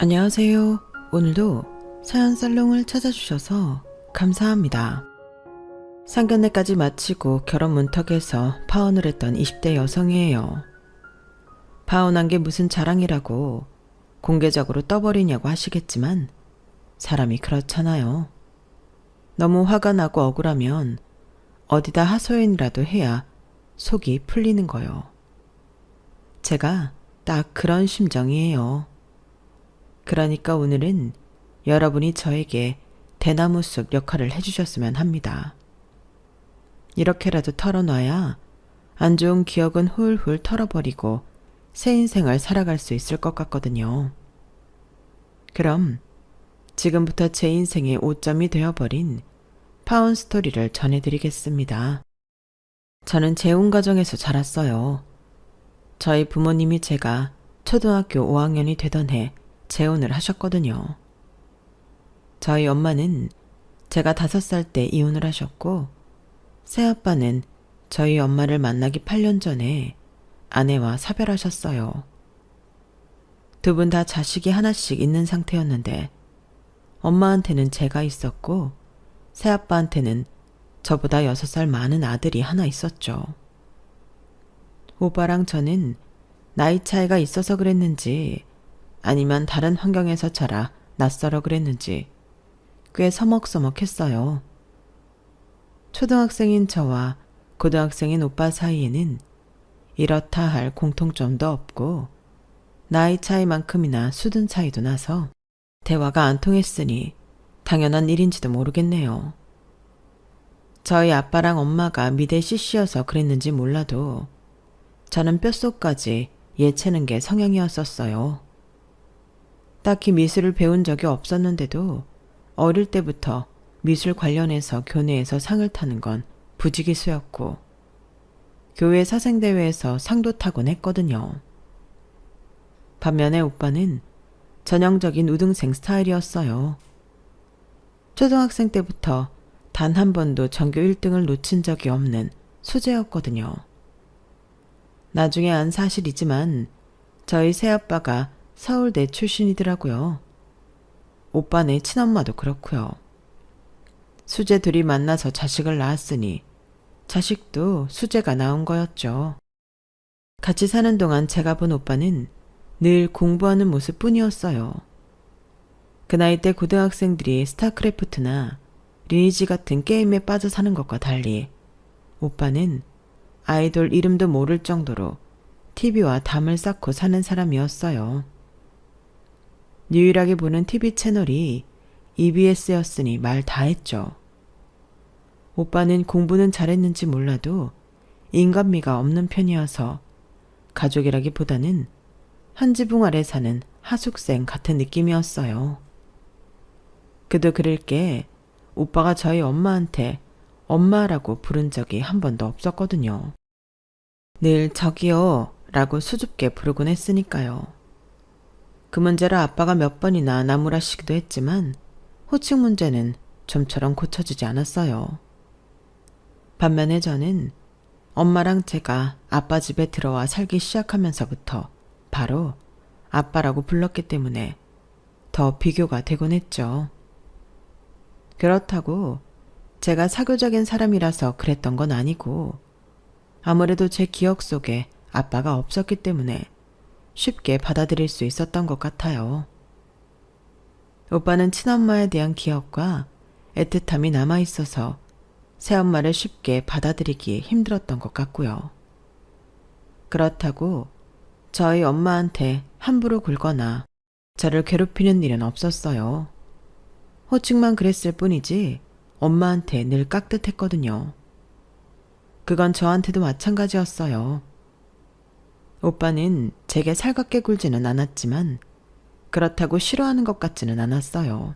안녕하세요. 오늘도 사연 살롱을 찾아주셔서 감사합니다. 상견례까지 마치고 결혼 문턱에서 파혼을 했던 20대 여성이에요. 파혼한 게 무슨 자랑이라고 공개적으로 떠버리냐고 하시겠지만 사람이 그렇잖아요. 너무 화가 나고 억울하면 어디다 하소연이라도 해야 속이 풀리는 거요. 제가 딱 그런 심정이에요. 그러니까 오늘은 여러분이 저에게 대나무 숲 역할을 해주셨으면 합니다. 이렇게라도 털어놔야 안 좋은 기억은 훌훌 털어버리고 새 인생을 살아갈 수 있을 것 같거든요. 그럼 지금부터 제 인생의 오점이 되어버린 파운 스토리를 전해드리겠습니다. 저는 재혼 가정에서 자랐어요. 저희 부모님이 제가 초등학교 5학년이 되던 해 재혼을 하셨거든요. 저희 엄마는 제가 5살 때 이혼을 하셨고 새아빠는 저희 엄마를 만나기 8년 전에 아내와 사별하셨어요. 두 분 다 자식이 하나씩 있는 상태였는데 엄마한테는 제가 있었고 새아빠한테는 저보다 6살 많은 아들이 하나 있었죠. 오빠랑 저는 나이 차이가 있어서 그랬는지 아니면 다른 환경에서 자라 낯설어 그랬는지 꽤 서먹서먹했어요. 초등학생인 저와 고등학생인 오빠 사이에는 이렇다 할 공통점도 없고 나이 차이만큼이나 수준 차이도 나서 대화가 안 통했으니 당연한 일인지도 모르겠네요. 저희 아빠랑 엄마가 미대 CC여서 그랬는지 몰라도 저는 뼛속까지 예체는 게 성향이었었어요. 딱히 미술을 배운 적이 없었는데도 어릴 때부터 미술 관련해서 교내에서 상을 타는 건 부지기수였고 교회 사생대회에서 상도 타곤 했거든요. 반면에 오빠는 전형적인 우등생 스타일이었어요. 초등학생 때부터 단 한 번도 전교 1등을 놓친 적이 없는 수재였거든요. 나중에 안 사실이지만 저희 새아빠가 서울대 출신이더라고요. 오빠네 친엄마도 그렇고요. 수재 둘이 만나서 자식을 낳았으니 자식도 수재가 낳은 거였죠. 같이 사는 동안 제가 본 오빠는 늘 공부하는 모습뿐이었어요. 그 나이 때 고등학생들이 스타크래프트나 리니지 같은 게임에 빠져 사는 것과 달리 오빠는 아이돌 이름도 모를 정도로 TV와 담을 쌓고 사는 사람이었어요. 유일하게 보는 TV 채널이 EBS였으니 말 다 했죠. 오빠는 공부는 잘했는지 몰라도 인간미가 없는 편이어서 가족이라기보다는 한 지붕 아래 사는 하숙생 같은 느낌이었어요. 그도 그럴 게 오빠가 저희 엄마한테 엄마라고 부른 적이 한 번도 없었거든요. 늘 저기요 라고 수줍게 부르곤 했으니까요. 그 문제로 아빠가 몇 번이나 나무라시기도 했지만 호칭 문제는 좀처럼 고쳐지지 않았어요. 반면에 저는 엄마랑 제가 아빠 집에 들어와 살기 시작하면서부터 바로 아빠라고 불렀기 때문에 더 비교가 되곤 했죠. 그렇다고 제가 사교적인 사람이라서 그랬던 건 아니고 아무래도 제 기억 속에 아빠가 없었기 때문에 쉽게 받아들일 수 있었던 것 같아요. 오빠는 친엄마에 대한 기억과 애틋함이 남아있어서 새엄마를 쉽게 받아들이기 힘들었던 것 같고요. 그렇다고 저희 엄마한테 함부로 굴거나 저를 괴롭히는 일은 없었어요. 호칭만 그랬을 뿐이지 엄마한테 늘 깍듯했거든요. 그건 저한테도 마찬가지였어요. 오빠는 제게 살갑게 굴지는 않았지만 그렇다고 싫어하는 것 같지는 않았어요.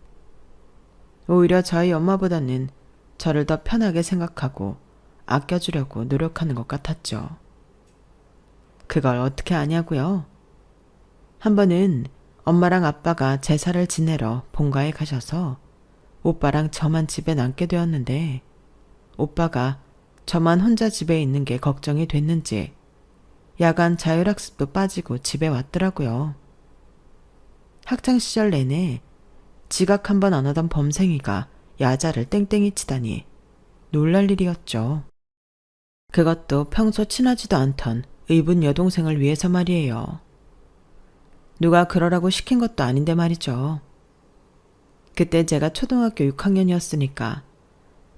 오히려 저희 엄마보다는 저를 더 편하게 생각하고 아껴주려고 노력하는 것 같았죠. 그걸 어떻게 아냐고요? 한 번은 엄마랑 아빠가 제사를 지내러 본가에 가셔서 오빠랑 저만 집에 남게 되었는데 오빠가 저만 혼자 집에 있는 게 걱정이 됐는지 야간 자율학습도 빠지고 집에 왔더라고요. 학창시절 내내 지각 한 번 안 하던 범생이가 야자를 땡땡이 치다니 놀랄 일이었죠. 그것도 평소 친하지도 않던 의붓 여동생을 위해서 말이에요. 누가 그러라고 시킨 것도 아닌데 말이죠. 그때 제가 초등학교 6학년이었으니까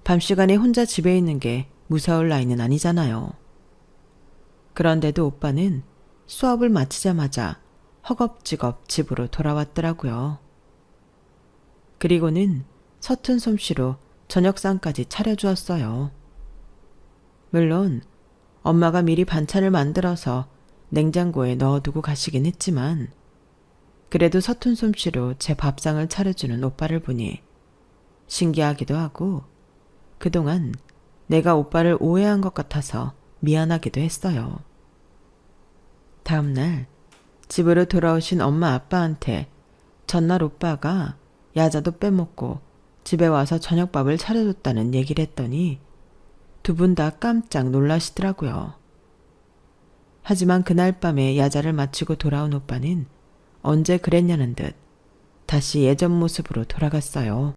밤 시간에 혼자 집에 있는 게 무서울 나이는 아니잖아요. 그런데도 오빠는 수업을 마치자마자 허겁지겁 집으로 돌아왔더라고요. 그리고는 서툰 솜씨로 저녁상까지 차려주었어요. 물론 엄마가 미리 반찬을 만들어서 냉장고에 넣어두고 가시긴 했지만 그래도 서툰 솜씨로 제 밥상을 차려주는 오빠를 보니 신기하기도 하고 그동안 내가 오빠를 오해한 것 같아서 미안하기도 했어요. 다음 날 집으로 돌아오신 엄마 아빠한테 전날 오빠가 야자도 빼먹고 집에 와서 저녁밥을 차려줬다는 얘기를 했더니 두 분 다 깜짝 놀라시더라고요. 하지만 그날 밤에 야자를 마치고 돌아온 오빠는 언제 그랬냐는 듯 다시 예전 모습으로 돌아갔어요.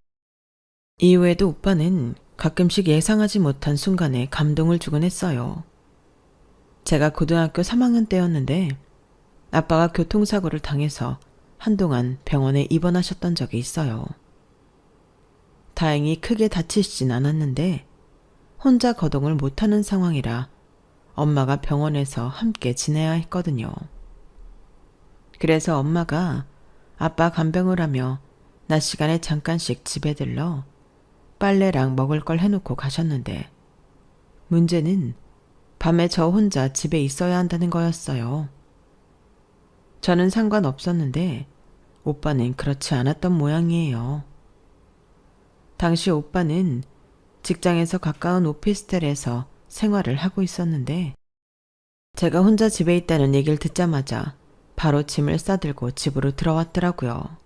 이후에도 오빠는 가끔씩 예상하지 못한 순간에 감동을 주곤 했어요. 제가 고등학교 3학년 때였는데 아빠가 교통사고를 당해서 한동안 병원에 입원하셨던 적이 있어요. 다행히 크게 다치시진 않았는데 혼자 거동을 못하는 상황이라 엄마가 병원에서 함께 지내야 했거든요. 그래서 엄마가 아빠 간병을 하며 낮 시간에 잠깐씩 집에 들러 빨래랑 먹을 걸 해놓고 가셨는데 문제는 밤에 저 혼자 집에 있어야 한다는 거였어요. 저는 상관없었는데 오빠는 그렇지 않았던 모양이에요. 당시 오빠는 직장에서 가까운 오피스텔에서 생활을 하고 있었는데 제가 혼자 집에 있다는 얘기를 듣자마자 바로 짐을 싸들고 집으로 들어왔더라고요.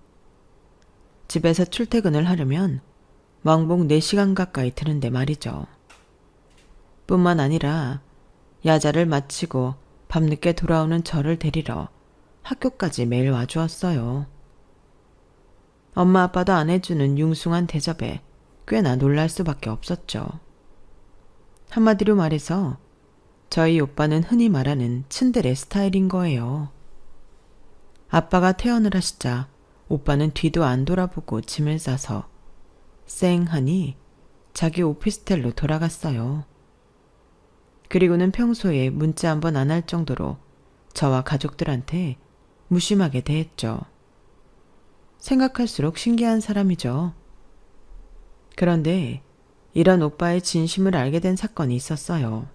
집에서 출퇴근을 하려면 왕복 4시간 가까이 드는데 말이죠. 뿐만 아니라 야자를 마치고 밤늦게 돌아오는 저를 데리러 학교까지 매일 와주었어요. 엄마 아빠도 안 해주는 융숭한 대접에 꽤나 놀랄 수밖에 없었죠. 한마디로 말해서 저희 오빠는 흔히 말하는 츤데레 스타일인 거예요. 아빠가 퇴원을 하시자 오빠는 뒤도 안 돌아보고 짐을 싸서 쌩하니 자기 오피스텔로 돌아갔어요. 그리고는 평소에 문자 한 번 안 할 정도로 저와 가족들한테 무심하게 대했죠. 생각할수록 신기한 사람이죠. 그런데 이런 오빠의 진심을 알게 된 사건이 있었어요.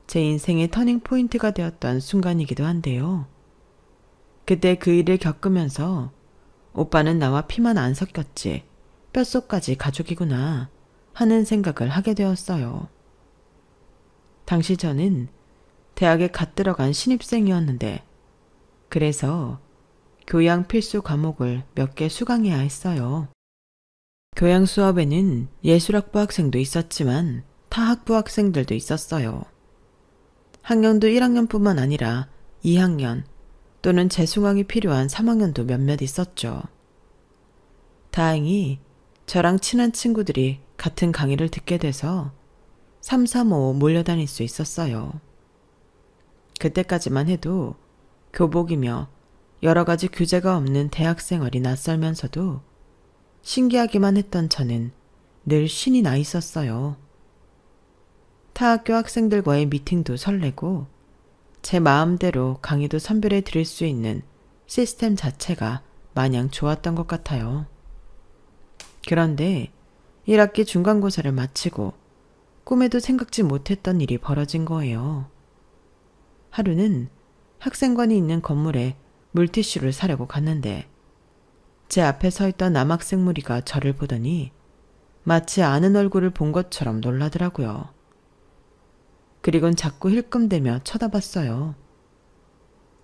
제 인생의 터닝 포인트가 되었던 순간이기도 한데요. 그때 그 일을 겪으면서 오빠는 나와 피만 안 섞였지 뼛속까지 가족이구나 하는 생각을 하게 되었어요. 당시 저는 대학에 갓 들어간 신입생이었는데 그래서 교양 필수 과목을 몇 개 수강해야 했어요. 교양 수업에는 예술학부 학생도 있었지만 타학부 학생들도 있었어요. 학년도 1학년뿐만 아니라 2학년 또는 재수강이 필요한 3학년도 몇몇 있었죠. 다행히 저랑 친한 친구들이 같은 강의를 듣게 돼서 3, 3, 5 몰려다닐 수 있었어요. 그때까지만 해도 교복이며 여러 가지 규제가 없는 대학생활이 낯설면서도 신기하기만 했던 저는 늘 신이 나 있었어요. 타학교 학생들과의 미팅도 설레고 제 마음대로 강의도 선별해 드릴 수 있는 시스템 자체가 마냥 좋았던 것 같아요. 그런데 1학기 중간고사를 마치고 꿈에도 생각지 못했던 일이 벌어진 거예요. 하루는 학생관이 있는 건물에 물티슈를 사려고 갔는데 제 앞에 서 있던 남학생 무리가 저를 보더니 마치 아는 얼굴을 본 것처럼 놀라더라고요. 그리곤 자꾸 힐끔대며 쳐다봤어요.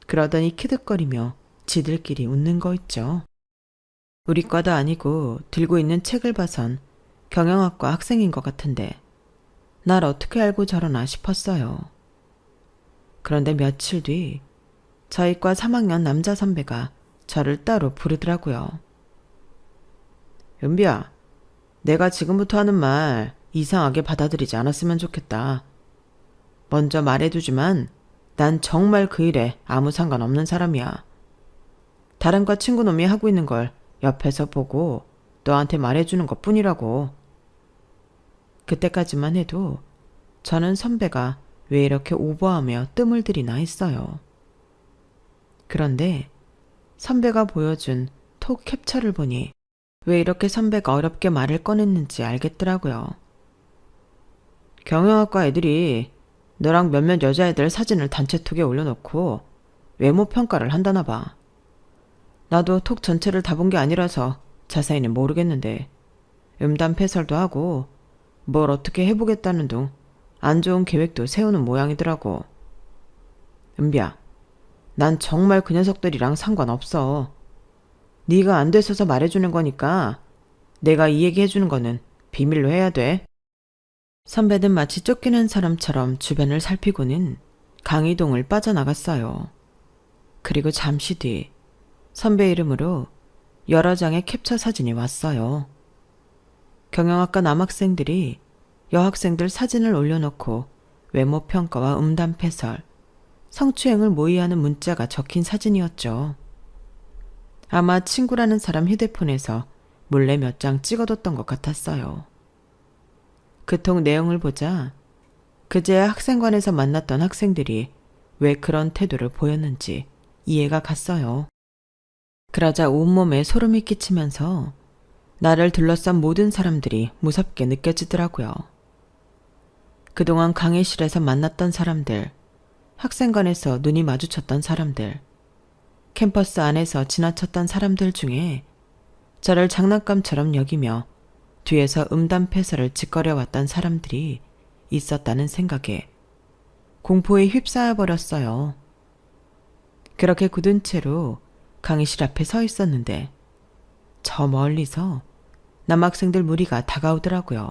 그러더니 키득거리며 지들끼리 웃는 거 있죠. 우리 과도 아니고 들고 있는 책을 봐선 경영학과 학생인 것 같은데 날 어떻게 알고 저러나 싶었어요. 그런데 며칠 뒤 저희 과 3학년 남자 선배가 저를 따로 부르더라고요. 은비야, 내가 지금부터 하는 말 이상하게 받아들이지 않았으면 좋겠다. 먼저 말해두지만 난 정말 그 일에 아무 상관없는 사람이야. 다른 과 친구 놈이 하고 있는 걸 옆에서 보고 너한테 말해주는 것 뿐이라고. 그때까지만 해도 저는 선배가 왜 이렇게 오버하며 뜸을 들이나 했어요. 그런데 선배가 보여준 톡 캡처를 보니 왜 이렇게 선배가 어렵게 말을 꺼냈는지 알겠더라고요. 경영학과 애들이 너랑 몇몇 여자애들 사진을 단체톡에 올려놓고 외모 평가를 한다나 봐. 나도 톡 전체를 다 본 게 아니라서 자세히는 모르겠는데 음담패설도 하고 뭘 어떻게 해보겠다는 둥 안 좋은 계획도 세우는 모양이더라고. 은비야, 난 정말 그 녀석들이랑 상관없어. 네가 안 됐어서 말해주는 거니까 내가 이 얘기 해주는 거는 비밀로 해야 돼. 선배는 마치 쫓기는 사람처럼 주변을 살피고는 강의동을 빠져나갔어요. 그리고 잠시 뒤 선배 이름으로 여러 장의 캡처 사진이 왔어요. 경영학과 남학생들이 여학생들 사진을 올려놓고 외모 평가와 음담패설, 성추행을 모의하는 문자가 적힌 사진이었죠. 아마 친구라는 사람 휴대폰에서 몰래 몇 장 찍어뒀던 것 같았어요. 그 통 내용을 보자 그제야 학생관에서 만났던 학생들이 왜 그런 태도를 보였는지 이해가 갔어요. 그러자 온몸에 소름이 끼치면서 나를 둘러싼 모든 사람들이 무섭게 느껴지더라고요. 그동안 강의실에서 만났던 사람들, 학생관에서 눈이 마주쳤던 사람들, 캠퍼스 안에서 지나쳤던 사람들 중에 저를 장난감처럼 여기며 뒤에서 음담패설을 짓거려왔던 사람들이 있었다는 생각에 공포에 휩싸여 버렸어요. 그렇게 굳은 채로 강의실 앞에 서 있었는데 저 멀리서 남학생들 무리가 다가오더라고요.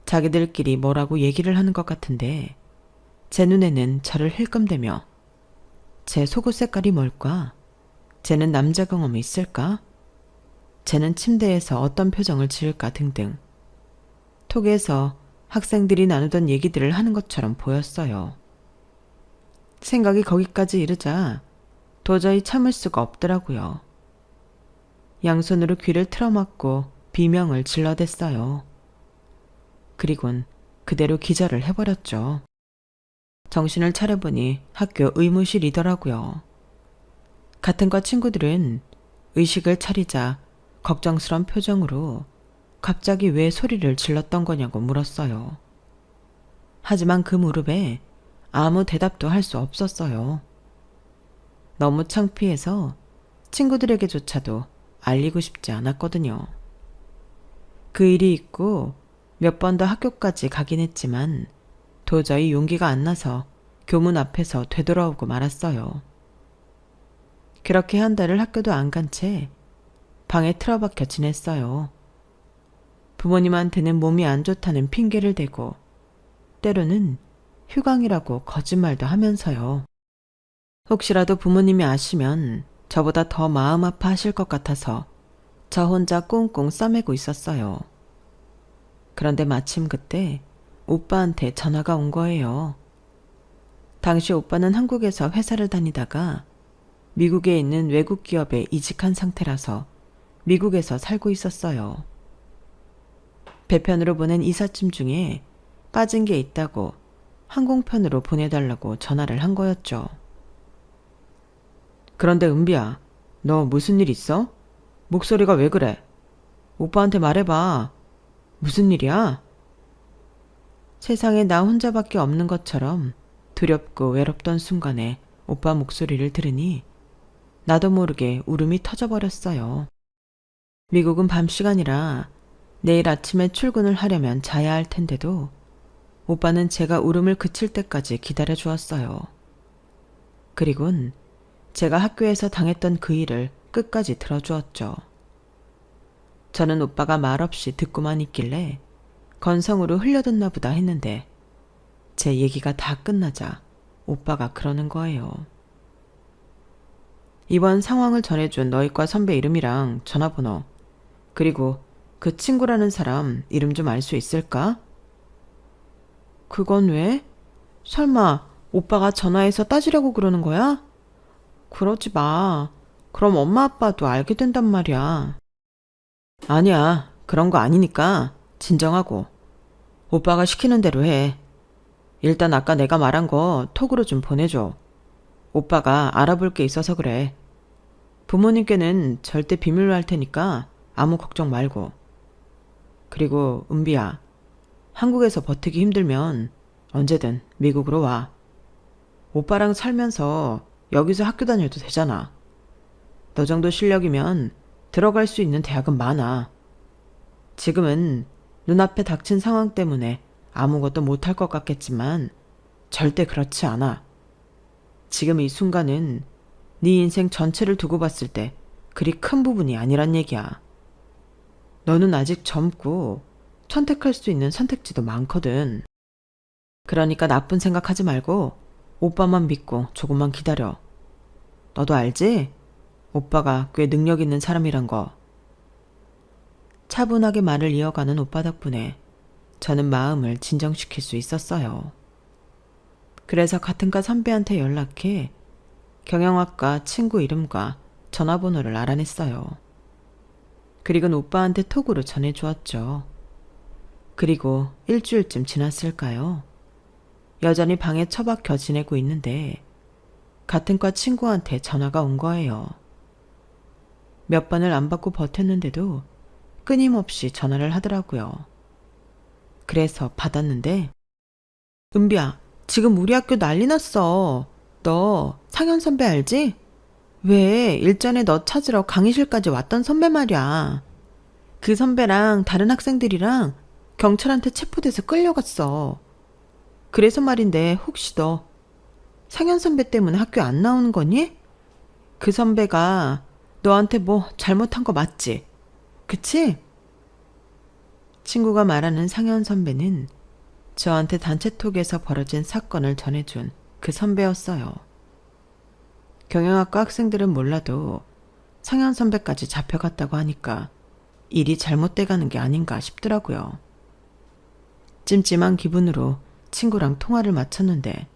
자기들끼리 뭐라고 얘기를 하는 것 같은데 제 눈에는 저를 힐끔대며 제 속옷 색깔이 뭘까? 쟤는 남자 경험이 있을까? 쟤는 침대에서 어떤 표정을 지을까 등등 톡에서 학생들이 나누던 얘기들을 하는 것처럼 보였어요. 생각이 거기까지 이르자 도저히 참을 수가 없더라고요. 양손으로 귀를 틀어막고 비명을 질러댔어요. 그리곤 그대로 기절을 해버렸죠. 정신을 차려보니 학교 의무실이더라고요. 같은 과 친구들은 의식을 차리자 걱정스런 표정으로 갑자기 왜 소리를 질렀던 거냐고 물었어요. 하지만 그 무릎에 아무 대답도 할 수 없었어요. 너무 창피해서 친구들에게조차도 알리고 싶지 않았거든요. 그 일이 있고 몇 번 더 학교까지 가긴 했지만 도저히 용기가 안 나서 교문 앞에서 되돌아오고 말았어요. 그렇게 한 달을 학교도 안 간 채 방에 틀어박혀 지냈어요. 부모님한테는 몸이 안 좋다는 핑계를 대고 때로는 휴강이라고 거짓말도 하면서요. 혹시라도 부모님이 아시면 저보다 더 마음 아파하실 것 같아서 저 혼자 꽁꽁 싸매고 있었어요. 그런데 마침 그때 오빠한테 전화가 온 거예요. 당시 오빠는 한국에서 회사를 다니다가 미국에 있는 외국 기업에 이직한 상태라서 미국에서 살고 있었어요. 배편으로 보낸 이삿짐 중에 빠진 게 있다고 항공편으로 보내달라고 전화를 한 거였죠. 그런데 은비야, 너 무슨 일 있어? 목소리가 왜 그래? 오빠한테 말해봐. 무슨 일이야? 세상에 나 혼자밖에 없는 것처럼 두렵고 외롭던 순간에 오빠 목소리를 들으니 나도 모르게 울음이 터져버렸어요. 미국은 밤 시간이라 내일 아침에 출근을 하려면 자야 할 텐데도 오빠는 제가 울음을 그칠 때까지 기다려 주었어요. 그리곤 제가 학교에서 당했던 그 일을 끝까지 들어주었죠. 저는 오빠가 말없이 듣고만 있길래 건성으로 흘려듣나 보다 했는데 제 얘기가 다 끝나자 오빠가 그러는 거예요. 이번 상황을 전해준 너희과 선배 이름이랑 전화번호, 그리고 그 친구라는 사람 이름 좀 알 수 있을까? 그건 왜? 설마 오빠가 전화해서 따지려고 그러는 거야? 그러지 마. 그럼 엄마 아빠도 알게 된단 말이야. 아니야. 그런 거 아니니까 진정하고 오빠가 시키는 대로 해. 일단 아까 내가 말한 거 톡으로 좀 보내줘. 오빠가 알아볼 게 있어서 그래. 부모님께는 절대 비밀로 할 테니까 아무 걱정 말고. 그리고 은비야, 한국에서 버티기 힘들면 언제든 미국으로 와. 오빠랑 살면서 여기서 학교 다녀도 되잖아. 너 정도 실력이면 들어갈 수 있는 대학은 많아. 지금은 눈앞에 닥친 상황 때문에 아무것도 못할 것 같겠지만 절대 그렇지 않아. 지금 이 순간은 네 인생 전체를 두고 봤을 때 그리 큰 부분이 아니란 얘기야. 너는 아직 젊고 선택할 수 있는 선택지도 많거든. 그러니까 나쁜 생각하지 말고 오빠만 믿고 조금만 기다려. 너도 알지? 오빠가 꽤 능력 있는 사람이란 거. 차분하게 말을 이어가는 오빠 덕분에 저는 마음을 진정시킬 수 있었어요. 그래서 같은 과 선배한테 연락해 경영학과 친구 이름과 전화번호를 알아냈어요. 그리고는 오빠한테 톡으로 전해주었죠. 그리고 일주일쯤 지났을까요? 여전히 방에 처박혀 지내고 있는데 같은 과 친구한테 전화가 온 거예요. 몇 번을 안 받고 버텼는데도 끊임없이 전화를 하더라고요. 그래서 받았는데, 은비야, 지금 우리 학교 난리 났어. 너 상현 선배 알지? 왜 일전에 너 찾으러 강의실까지 왔던 선배 말이야. 그 선배랑 다른 학생들이랑 경찰한테 체포돼서 끌려갔어. 그래서 말인데 혹시 너 상현 선배 때문에 학교 안 나오는 거니? 그 선배가 너한테 뭐 잘못한 거 맞지? 그치? 친구가 말하는 상현 선배는 저한테 단체톡에서 벌어진 사건을 전해준 그 선배였어요. 경영학과 학생들은 몰라도 상현 선배까지 잡혀갔다고 하니까 일이 잘못돼 가는 게 아닌가 싶더라고요. 찜찜한 기분으로 친구랑 통화를 마쳤는데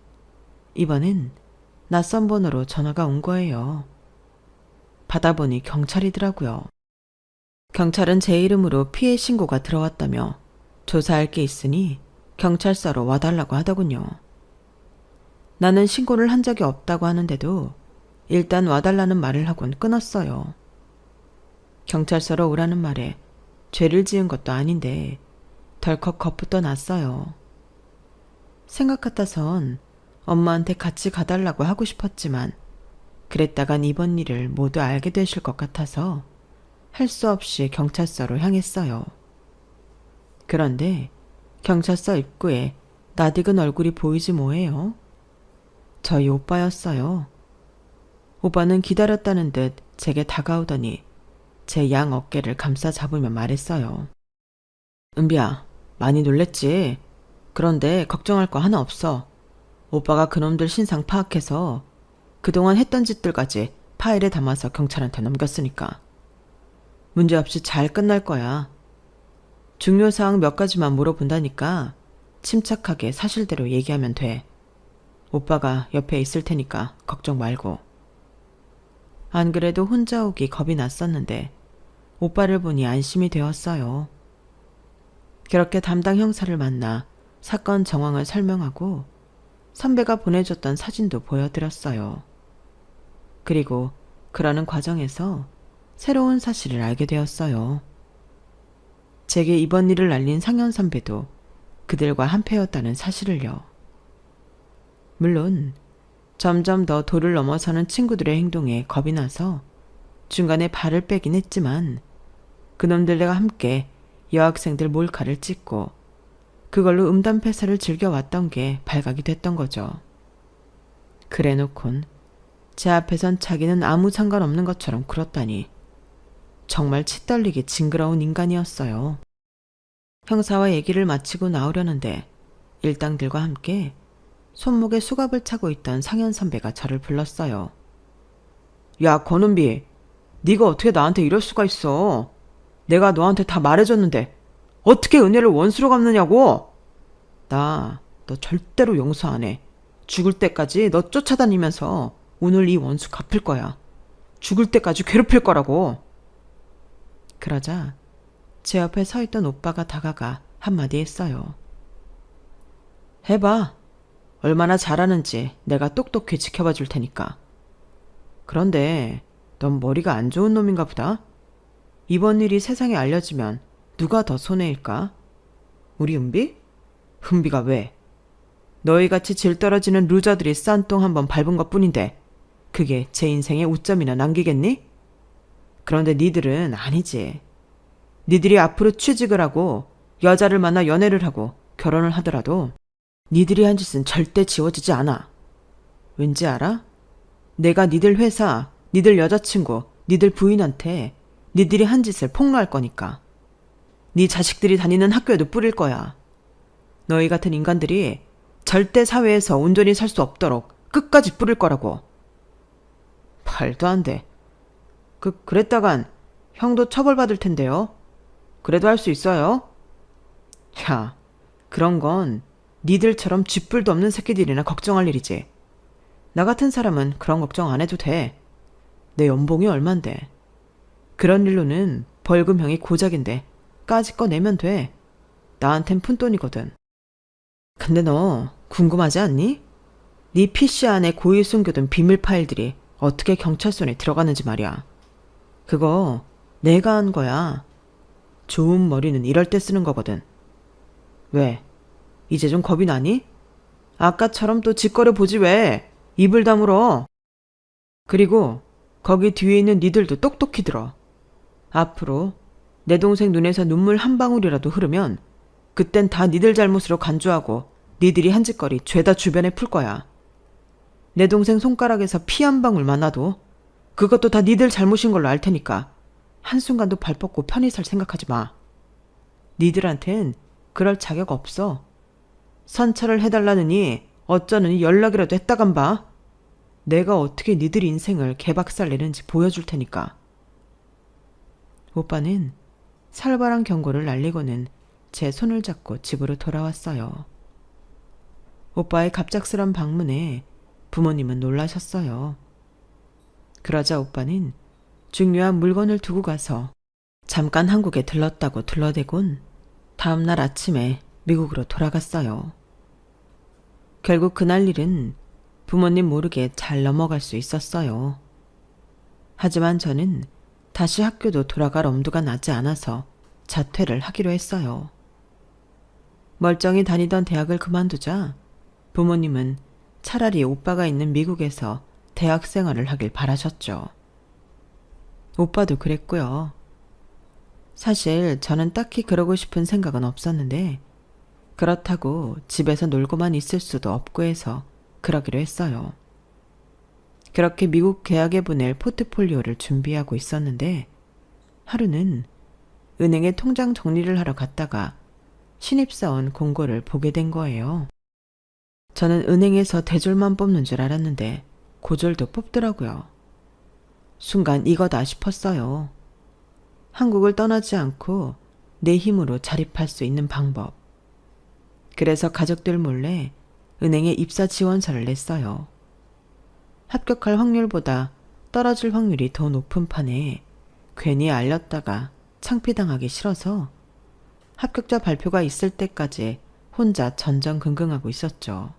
이번엔 낯선 번호로 전화가 온 거예요. 받아보니 경찰이더라고요. 경찰은 제 이름으로 피해 신고가 들어왔다며 조사할 게 있으니 경찰서로 와달라고 하더군요. 나는 신고를 한 적이 없다고 하는데도 일단 와달라는 말을 하곤 끊었어요. 경찰서로 오라는 말에 죄를 지은 것도 아닌데 덜컥 겁부터 났어요. 생각 같아선 엄마한테 같이 가달라고 하고 싶었지만 그랬다간 이번 일을 모두 알게 되실 것 같아서 할 수 없이 경찰서로 향했어요. 그런데 경찰서 입구에 낯익은 얼굴이 보이지 뭐예요? 저희 오빠였어요. 오빠는 기다렸다는 듯 제게 다가오더니 제 양 어깨를 감싸 잡으며 말했어요. 은비야, 많이 놀랬지? 그런데 걱정할 거 하나 없어. 오빠가 그놈들 신상 파악해서 그동안 했던 짓들까지 파일에 담아서 경찰한테 넘겼으니까. 문제없이 잘 끝날 거야. 중요사항 몇 가지만 물어본다니까 침착하게 사실대로 얘기하면 돼. 오빠가 옆에 있을 테니까 걱정 말고. 안 그래도 혼자 오기 겁이 났었는데 오빠를 보니 안심이 되었어요. 그렇게 담당 형사를 만나 사건 정황을 설명하고 선배가 보내줬던 사진도 보여드렸어요. 그리고 그러는 과정에서 새로운 사실을 알게 되었어요. 제게 이번 일을 알린 상현 선배도 그들과 한패였다는 사실을요. 물론 점점 더 도를 넘어서는 친구들의 행동에 겁이 나서 중간에 발을 빼긴 했지만 그놈들과 함께 여학생들 몰카를 찍고 그걸로 음담패설을 즐겨왔던 게 발각이 됐던 거죠. 그래놓곤 제 앞에선 자기는 아무 상관없는 것처럼 굴었다니 정말 치떨리게 징그러운 인간이었어요. 형사와 얘기를 마치고 나오려는데 일당들과 함께 손목에 수갑을 차고 있던 상현 선배가 저를 불렀어요. 야, 권은비, 네가 어떻게 나한테 이럴 수가 있어? 내가 너한테 다 말해줬는데 어떻게 은혜를 원수로 갚느냐고? 나 너 절대로 용서 안 해. 죽을 때까지 너 쫓아다니면서 오늘 이 원수 갚을 거야. 죽을 때까지 괴롭힐 거라고. 그러자 제 옆에 서 있던 오빠가 다가가 한마디 했어요. 해봐. 얼마나 잘하는지 내가 똑똑히 지켜봐 줄 테니까. 그런데 넌 머리가 안 좋은 놈인가 보다. 이번 일이 세상에 알려지면 누가 더 손해일까? 우리 은비? 은비가 왜? 너희같이 질 떨어지는 루저들이 싼 똥 한번 밟은 것뿐인데 그게 제 인생에 오점이나 남기겠니? 그런데 니들은 아니지. 니들이 앞으로 취직을 하고 여자를 만나 연애를 하고 결혼을 하더라도 니들이 한 짓은 절대 지워지지 않아. 왠지 알아? 내가 니들 회사, 니들 여자친구, 니들 부인한테 니들이 한 짓을 폭로할 거니까. 니 자식들이 다니는 학교에도 뿌릴 거야. 너희 같은 인간들이 절대 사회에서 온전히 살 수 없도록 끝까지 뿌릴 거라고. 말도 안 돼. 그랬다간 형도 처벌받을 텐데요. 그래도 할 수 있어요? 야, 그런 건 니들처럼 쥐뿔도 없는 새끼들이나 걱정할 일이지. 나 같은 사람은 그런 걱정 안 해도 돼. 내 연봉이 얼만데. 그런 일로는 벌금형이 고작인데 까짓 거 내면 돼. 나한텐 푼돈이거든. 근데 너 궁금하지 않니? 네 PC 안에 고의 숨겨둔 비밀 파일들이 어떻게 경찰 손에 들어가는지 말이야. 그거 내가 한 거야. 좋은 머리는 이럴 때 쓰는 거거든. 왜? 이제 좀 겁이 나니? 아까처럼 또 짓거려 보지 왜? 입을 다물어. 그리고 거기 뒤에 있는 니들도 똑똑히 들어. 앞으로 내 동생 눈에서 눈물 한 방울이라도 흐르면 그땐 다 니들 잘못으로 간주하고 니들이 한 짓거리 죄다 주변에 풀 거야. 내 동생 손가락에서 피 한 방울만 나도 그것도 다 니들 잘못인 걸로 알 테니까 한순간도 발 뻗고 편히 살 생각하지 마. 니들한텐 그럴 자격 없어. 선처를 해달라느니 어쩌느니 연락이라도 했다간 봐. 내가 어떻게 니들 인생을 개박살 내는지 보여줄 테니까. 오빠는 살벌한 경고를 날리고는 제 손을 잡고 집으로 돌아왔어요. 오빠의 갑작스런 방문에 부모님은 놀라셨어요. 그러자 오빠는 중요한 물건을 두고 가서 잠깐 한국에 들렀다고 둘러대곤 다음날 아침에 미국으로 돌아갔어요. 결국 그날 일은 부모님 모르게 잘 넘어갈 수 있었어요. 하지만 저는 다시 학교도 돌아갈 엄두가 나지 않아서 자퇴를 하기로 했어요. 멀쩡히 다니던 대학을 그만두자 부모님은 차라리 오빠가 있는 미국에서 대학 생활을 하길 바라셨죠. 오빠도 그랬고요. 사실 저는 딱히 그러고 싶은 생각은 없었는데 그렇다고 집에서 놀고만 있을 수도 없고 해서 그러기로 했어요. 그렇게 미국 계약에 보낼 포트폴리오를 준비하고 있었는데 하루는 은행에 통장 정리를 하러 갔다가 신입사원 공고를 보게 된 거예요. 저는 은행에서 대졸만 뽑는 줄 알았는데 고졸도 뽑더라고요. 순간 이거다 싶었어요. 한국을 떠나지 않고 내 힘으로 자립할 수 있는 방법. 그래서 가족들 몰래 은행에 입사 지원서를 냈어요. 합격할 확률보다 떨어질 확률이 더 높은 판에 괜히 알렸다가 창피당하기 싫어서 합격자 발표가 있을 때까지 혼자 전전긍긍하고 있었죠.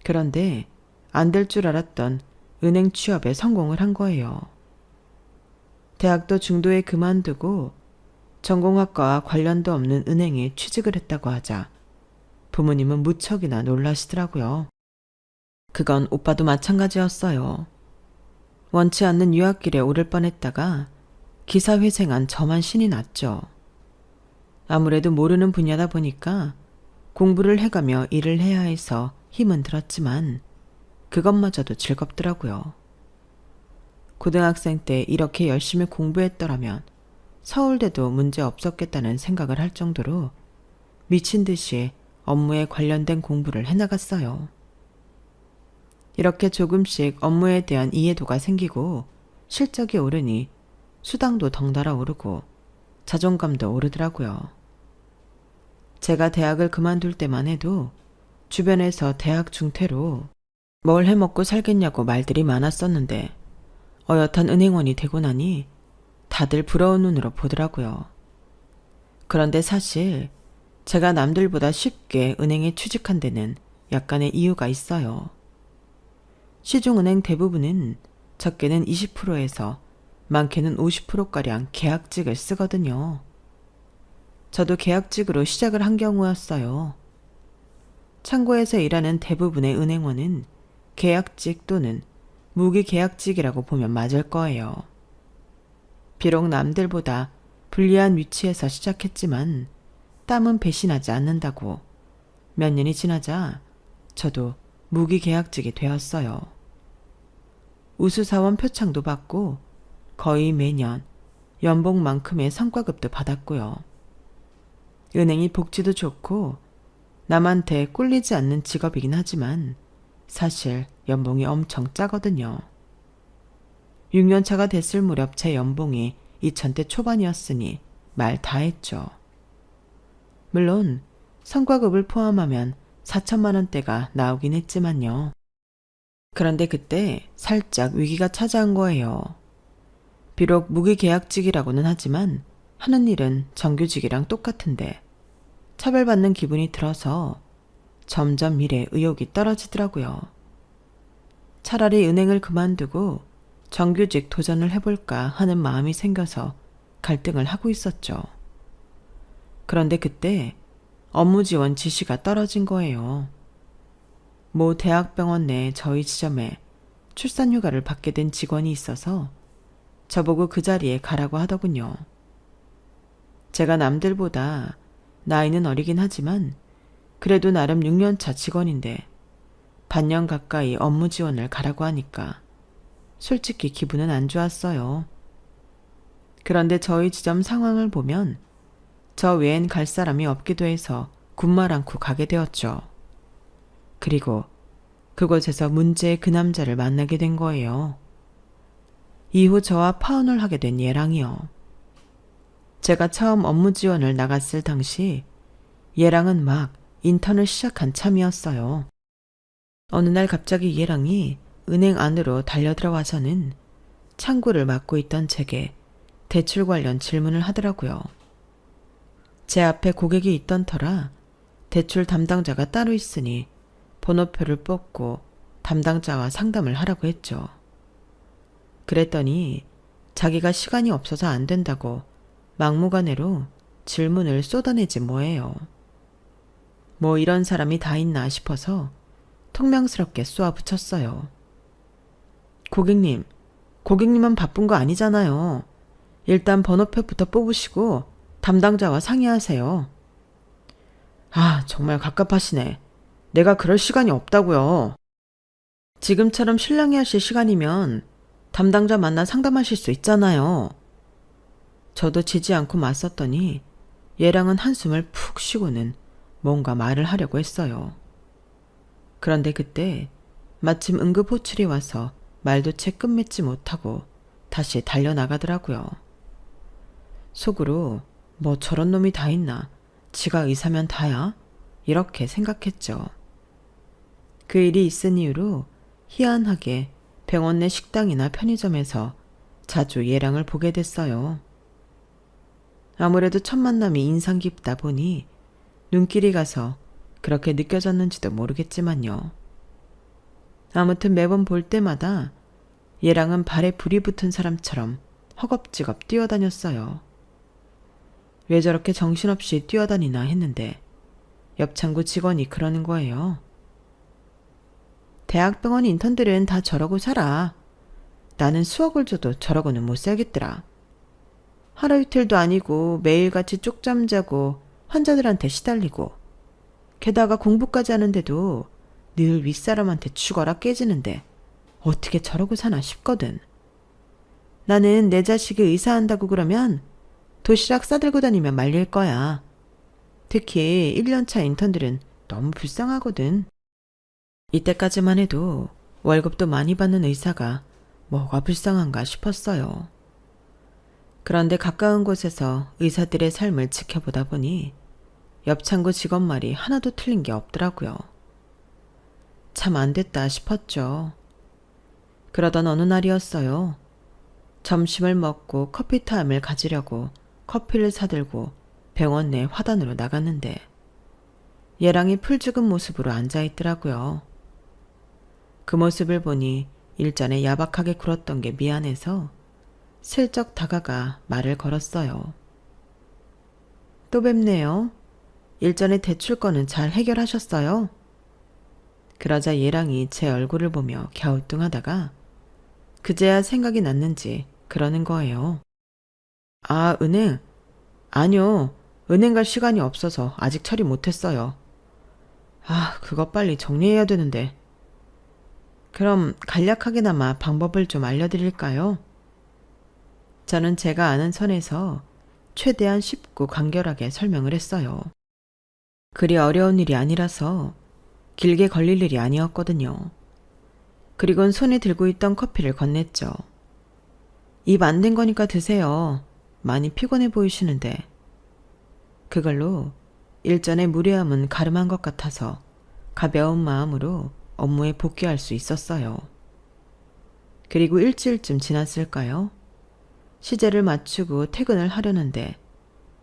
그런데 안 될 줄 알았던 은행 취업에 성공을 한 거예요. 대학도 중도에 그만두고 전공학과와 관련도 없는 은행에 취직을 했다고 하자 부모님은 무척이나 놀라시더라고요. 그건 오빠도 마찬가지였어요. 원치 않는 유학길에 오를 뻔했다가 기사회생한 저만 신이 났죠. 아무래도 모르는 분야다 보니까 공부를 해가며 일을 해야 해서 힘은 들었지만 그것마저도 즐겁더라고요. 고등학생 때 이렇게 열심히 공부했더라면 서울대도 문제 없었겠다는 생각을 할 정도로 미친 듯이 업무에 관련된 공부를 해나갔어요. 이렇게 조금씩 업무에 대한 이해도가 생기고 실적이 오르니 수당도 덩달아 오르고 자존감도 오르더라고요. 제가 대학을 그만둘 때만 해도 주변에서 대학 중퇴로 뭘 해먹고 살겠냐고 말들이 많았었는데 어엿한 은행원이 되고 나니 다들 부러운 눈으로 보더라고요. 그런데 사실 제가 남들보다 쉽게 은행에 취직한 데는 약간의 이유가 있어요. 시중은행 대부분은 적게는 20%에서 많게는 50%가량 계약직을 쓰거든요. 저도 계약직으로 시작을 한 경우였어요. 창고에서 일하는 대부분의 은행원은 계약직 또는 무기계약직이라고 보면 맞을 거예요. 비록 남들보다 불리한 위치에서 시작했지만 땀은 배신하지 않는다고 몇 년이 지나자 저도 무기계약직이 되었어요. 우수사원 표창도 받고 거의 매년 연봉만큼의 성과급도 받았고요. 은행이 복지도 좋고 남한테 꿀리지 않는 직업이긴 하지만 사실 연봉이 엄청 짜거든요. 6년차가 됐을 무렵 제 연봉이 2,000대 초반이었으니 말 다 했죠. 물론 성과급을 포함하면 4천만 원대가 나오긴 했지만요. 그런데 그때 살짝 위기가 찾아온 거예요. 비록 무기계약직이라고는 하지만 하는 일은 정규직이랑 똑같은데 차별받는 기분이 들어서 점점 일에 의욕이 떨어지더라고요. 차라리 은행을 그만두고 정규직 도전을 해볼까 하는 마음이 생겨서 갈등을 하고 있었죠. 그런데 그때 업무 지원 지시가 떨어진 거예요. 모 대학병원 내 저희 지점에 출산휴가를 받게 된 직원이 있어서 저보고 그 자리에 가라고 하더군요. 제가 남들보다 나이는 어리긴 하지만 그래도 나름 6년차 직원인데 반년 가까이 업무 지원을 가라고 하니까 솔직히 기분은 안 좋았어요. 그런데 저희 지점 상황을 보면 저 외엔 갈 사람이 없기도 해서 군말 않고 가게 되었죠. 그리고 그곳에서 문제의 그 남자를 만나게 된 거예요. 이후 저와 파혼을 하게 된 얘랑이요. 제가 처음 업무 지원을 나갔을 당시 얘랑은 막 인턴을 시작한 참이었어요. 어느 날 갑자기 얘랑이 은행 안으로 달려들어와서는 창구를 맡고 있던 제게 대출 관련 질문을 하더라고요. 제 앞에 고객이 있던 터라 대출 담당자가 따로 있으니 번호표를 뽑고 담당자와 상담을 하라고 했죠. 그랬더니 자기가 시간이 없어서 안 된다고 막무가내로 질문을 쏟아내지 뭐예요. 뭐 이런 사람이 다 있나 싶어서 퉁명스럽게 쏘아붙였어요. 고객님은 바쁜 거 아니잖아요. 일단 번호표부터 뽑으시고 담당자와 상의하세요. 아, 정말 갑갑하시네. 내가 그럴 시간이 없다고요. 지금처럼 실랑이 하실 시간이면 담당자 만나 상담하실 수 있잖아요. 저도 지지 않고 맞섰더니 얘랑은 한숨을 푹 쉬고는 뭔가 말을 하려고 했어요. 그런데 그때 마침 응급 호출이 와서 말도 채 끝맺지 못하고 다시 달려나가더라고요. 속으로 뭐 저런 놈이 다 있나, 지가 의사면 다야? 이렇게 생각했죠. 그 일이 있은 이후로 희한하게 병원 내 식당이나 편의점에서 자주 얘랑을 보게 됐어요. 아무래도 첫 만남이 인상 깊다 보니 눈길이 가서 그렇게 느껴졌는지도 모르겠지만요. 아무튼 매번 볼 때마다 얘랑은 발에 불이 붙은 사람처럼 허겁지겁 뛰어다녔어요. 왜 저렇게 정신없이 뛰어다니나 했는데 옆창구 직원이 그러는 거예요. 대학병원 인턴들은 다 저러고 살아. 나는 수억을 줘도 저러고는 못 살겠더라. 하루 이틀도 아니고 매일같이 쪽잠 자고 환자들한테 시달리고 게다가 공부까지 하는데도 늘 윗사람한테 죽어라 깨지는데 어떻게 저러고 사나 싶거든. 나는 내 자식이 의사한다고 그러면 도시락 싸들고 다니면 말릴 거야. 특히 1년차 인턴들은 너무 불쌍하거든. 이때까지만 해도 월급도 많이 받는 의사가 뭐가 불쌍한가 싶었어요. 그런데 가까운 곳에서 의사들의 삶을 지켜보다 보니 옆 창구 직원 말이 하나도 틀린 게 없더라고요. 참 안 됐다 싶었죠. 그러던 어느 날이었어요. 점심을 먹고 커피 타임을 가지려고 커피를 사들고 병원 내 화단으로 나갔는데 얘랑이 풀 죽은 모습으로 앉아있더라고요. 그 모습을 보니 일전에 야박하게 굴었던 게 미안해서 슬쩍 다가가 말을 걸었어요. 또 뵙네요. 일전에 대출 건은 잘 해결하셨어요? 그러자 얘랑이 제 얼굴을 보며 갸우뚱하다가 그제야 생각이 났는지 그러는 거예요. 아, 은행? 아니요. 은행 갈 시간이 없어서 아직 처리 못했어요. 아, 그거 빨리 정리해야 되는데. 그럼 간략하게나마 방법을 좀 알려드릴까요? 저는 제가 아는 선에서 최대한 쉽고 간결하게 설명을 했어요. 그리 어려운 일이 아니라서 길게 걸릴 일이 아니었거든요. 그리곤 손에 들고 있던 커피를 건넸죠. 입 안 된 거니까 드세요. 많이 피곤해 보이시는데. 그걸로 일전의 무례함은 가름한 것 같아서 가벼운 마음으로 업무에 복귀할 수 있었어요. 그리고 일주일쯤 지났을까요? 시제를 맞추고 퇴근을 하려는데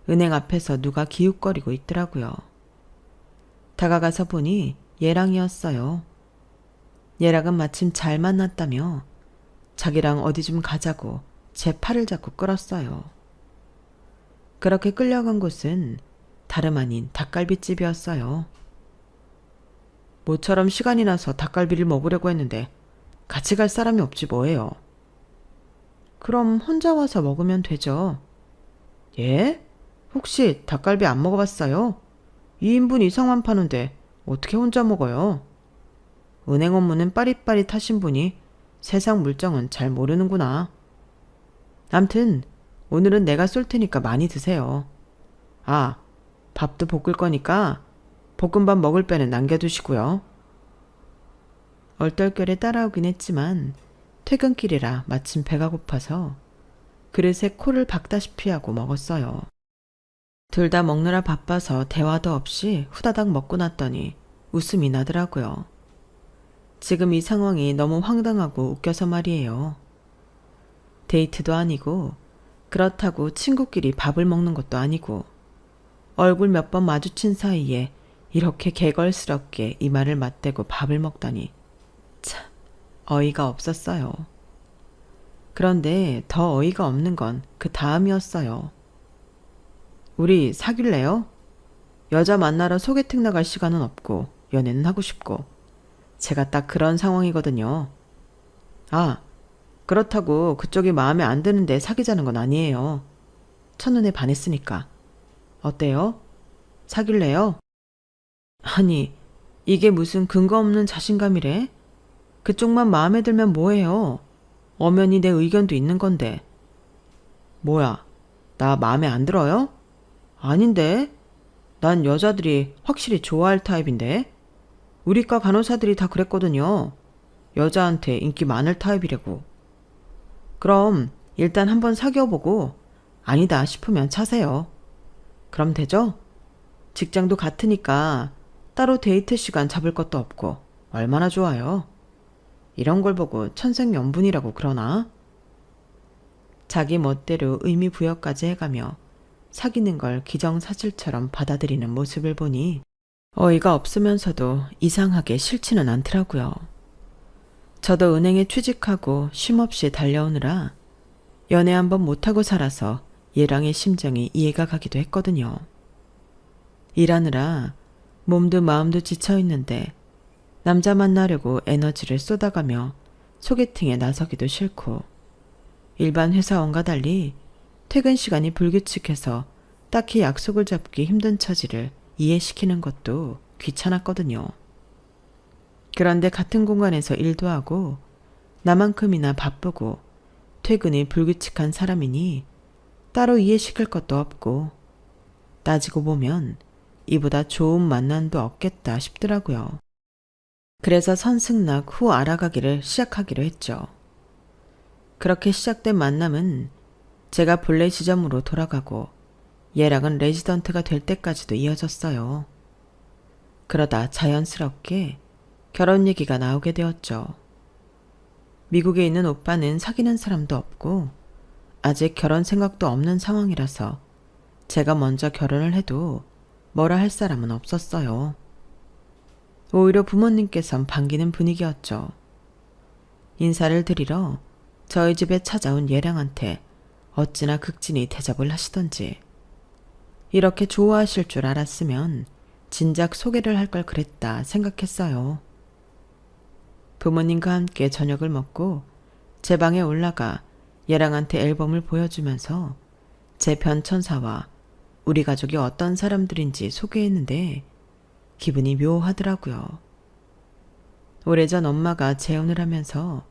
은행 앞에서 누가 기웃거리고 있더라고요. 다가가서 보니 얘랑이었어요. 얘랑은 마침 잘 만났다며 자기랑 어디 좀 가자고 제 팔을 잡고 끌었어요. 그렇게 끌려간 곳은 다름 아닌 닭갈비집이었어요. 모처럼 시간이 나서 닭갈비를 먹으려고 했는데 같이 갈 사람이 없지 뭐예요. 그럼 혼자 와서 먹으면 되죠. 예? 혹시 닭갈비 안 먹어봤어요? 2인분 이상만 파는데 어떻게 혼자 먹어요? 은행 업무는 빠릿빠릿하신 분이 세상 물정은 잘 모르는구나. 암튼 오늘은 내가 쏠 테니까 많이 드세요. 아, 밥도 볶을 거니까 볶음밥 먹을 빼는 남겨두시고요. 얼떨결에 따라오긴 했지만 퇴근길이라 마침 배가 고파서 그릇에 코를 박다시피 하고 먹었어요. 둘 다 먹느라 바빠서 대화도 없이 후다닥 먹고 났더니 웃음이 나더라고요. 지금 이 상황이 너무 황당하고 웃겨서 말이에요. 데이트도 아니고 그렇다고 친구끼리 밥을 먹는 것도 아니고 얼굴 몇 번 마주친 사이에 이렇게 개걸스럽게 이마를 맞대고 밥을 먹다니 참 어이가 없었어요. 그런데 더 어이가 없는 건 그 다음이었어요. 우리 사귈래요? 여자 만나러 소개팅 나갈 시간은 없고 연애는 하고 싶고 제가 딱 그런 상황이거든요. 아, 그렇다고 그쪽이 마음에 안 드는데 사귀자는 건 아니에요. 첫눈에 반했으니까. 어때요? 사귈래요? 아니, 이게 무슨 근거 없는 자신감이래? 그쪽만 마음에 들면 뭐해요? 엄연히 내 의견도 있는 건데. 뭐야, 나 마음에 안 들어요? 아닌데? 난 여자들이 확실히 좋아할 타입인데? 우리과 간호사들이 다 그랬거든요. 여자한테 인기 많을 타입이라고. 그럼 일단 한번 사귀어보고 아니다 싶으면 차세요. 그럼 되죠? 직장도 같으니까 따로 데이트 시간 잡을 것도 없고 얼마나 좋아요. 이런 걸 보고 천생연분이라고 그러나? 자기 멋대로 의미 부여까지 해가며 사귀는 걸 기정사실처럼 받아들이는 모습을 보니 어이가 없으면서도 이상하게 싫지는 않더라고요. 저도 은행에 취직하고 쉼없이 달려오느라 연애 한번 못하고 살아서 얘랑의 심정이 이해가 가기도 했거든요. 일하느라 몸도 마음도 지쳐있는데 남자 만나려고 에너지를 쏟아가며 소개팅에 나서기도 싫고 일반 회사원과 달리 퇴근 시간이 불규칙해서 딱히 약속을 잡기 힘든 처지를 이해시키는 것도 귀찮았거든요. 그런데 같은 공간에서 일도 하고 나만큼이나 바쁘고 퇴근이 불규칙한 사람이니 따로 이해시킬 것도 없고 따지고 보면 이보다 좋은 만남도 없겠다 싶더라고요. 그래서 선승낙 후 알아가기를 시작하기로 했죠. 그렇게 시작된 만남은 제가 본래 지점으로 돌아가고 얘랑은 레지던트가 될 때까지도 이어졌어요. 그러다 자연스럽게 결혼 얘기가 나오게 되었죠. 미국에 있는 오빠는 사귀는 사람도 없고 아직 결혼 생각도 없는 상황이라서 제가 먼저 결혼을 해도 뭐라 할 사람은 없었어요. 오히려 부모님께선 반기는 분위기였죠. 인사를 드리러 저희 집에 찾아온 예량한테 어찌나 극진히 대접을 하시던지. 이렇게 좋아하실 줄 알았으면 진작 소개를 할 걸 그랬다 생각했어요. 부모님과 함께 저녁을 먹고 제 방에 올라가 예랑한테 앨범을 보여주면서 제 변천사와 우리 가족이 어떤 사람들인지 소개했는데 기분이 묘하더라고요. 오래전 엄마가 재혼을 하면서